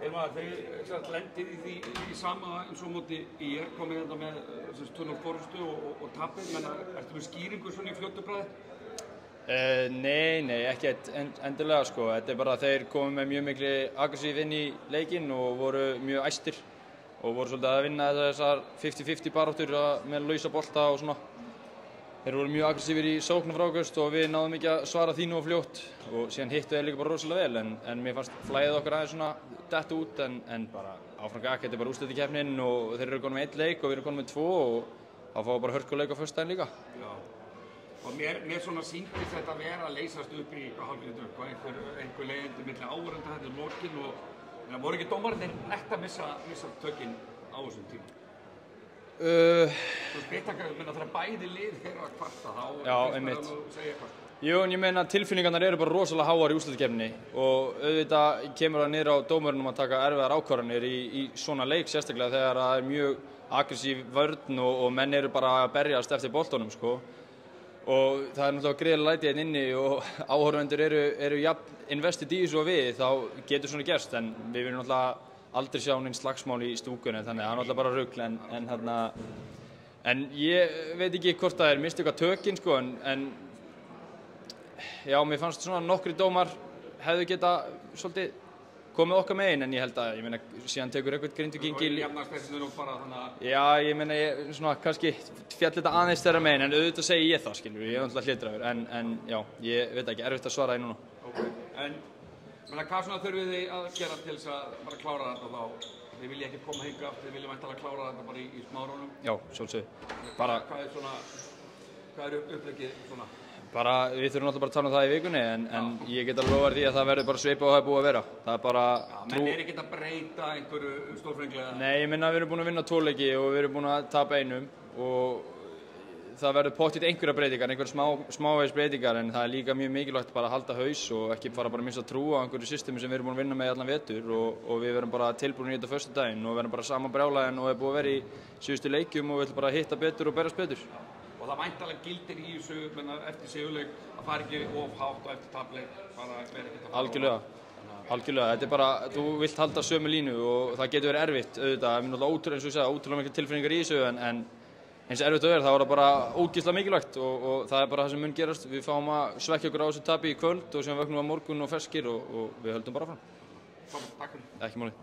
Þeir lendið í sama eins og móti komið þetta með tönnum fórustu og tapir, ertu með skýringu svona í fljótu bragði? Nei, ekki endilega sko. Þetta bara þeir komið með mjög miklu aggressív inn í leikinn og voru mjög æstir og voru svolítið að vinna þessar 50-50 baráttur með lausa bolta og svona. Þeir voru mjög aggressífir í sókn og frákast og við náðum ekki að svara því nú og fljótt og síðan hittu þeir líka bara rosalega vel en mér fannst flæðið okkar aðeins svona dett út en bara áfram gakk, þetta bara úrslitakeppnin og þeir eru konum með 1 leik og við erum konum með 2 og þá fáum við bara hörkuleik á föstudaginn líka. Já. Og mér svona sýndist þetta vera að leysast upp í hálfleikur og einhver leiðindi milli áhorfenda þetta í lokin og voru ekki dómararnir nekt að missa tökin á þessum tíma? Þú veist, þegar bæði lið þeirra að kvarta þá einmitt. Segja eitthvað. Jú, en ég meina tilfinningarnar eru bara rosalega háar í úrslitakeppninni og auðvitað kemur það niður á dómurunum að taka erfiðar ákvarðanir í svona leik sérstaklega þegar það er mjög aggressív vörn og menn eru bara að berjast eftir boltunum sko. Og það er náttúrulega gríðarlega læti hérna inni og áhorfendur eru jafn investið í þessu og við, þá getur svona gerst en við viljum náttúrulega aldrei sjá neinn slagsmál í stúkunni þannig að það er náttúrulega bara rugl en ég veit ekki hvort það er mistök að tökin sko en já, mér fannst svona nokkri dómar hefðu geta svolítið komið okkar megin en ég held að, ég meina, síðan tekur eitthvað Grindvíkingi og jafnast þessu nú bara þannig að já, ég meina, svona kannski fjall þetta aðeins þeirra megin en auðvitað segi ég það, skilur, ég er náttúrulega hliðdrægur en já, ég veit ekki, erfitt að svara því núna. En hvað svona þurfið þið að gera til þess að bara klára þetta þá? Þið viljið ekki koma hingað aftur, þið viljið væntanlega klára þetta bara í smárunum? Já, sjálfsögðu. Hvað er uppleggið svona? Bara, við þurfum náttúrulega bara að tala um það í vikunni en ég get alveg lofað því að það verður bara svipað og það er búið að vera. Það er bara menn er ekki að breyta einhverju stórfenglega? Nei, ég minna að við erum búin að vinna 2 leiki og við erum búin að tapa 1 og það verður pottitt einhverja breytingar, einhverja smávegis breytingar en það er líka mjög mikilvægt bara að halda haus og ekki fara bara að missa trú á einhverju systemi sem við erum búin að vinna með allan vetur og við verðum bara tilbúin í þetta föstudaginn og verðum bara sama brjálæðin og er búið að vera í síðustu leikjum og við ætlum bara að hitta betur og berast betur. Og það væntanlega gildir í þessu eftir sigurleik að fara ekki of hátt og eftir tapleik fara vera ekkert að fara Algjörlega, þetta er bara, þú vilt halda sömu línu og það getur verið erfitt auðvitað, eins og ég sagði, ótrúlega mikil tilfinningar í þessu en eins erfitt að vera, það var bara ógeðslega mikilvægt og það er bara það sem mun gerast, við fáum að svekkja okkur á þessu tapi í kvöld og síðan vöknum við á morgun og ferskir og við höldum bara fram. Takk fyrir. Ekki máli.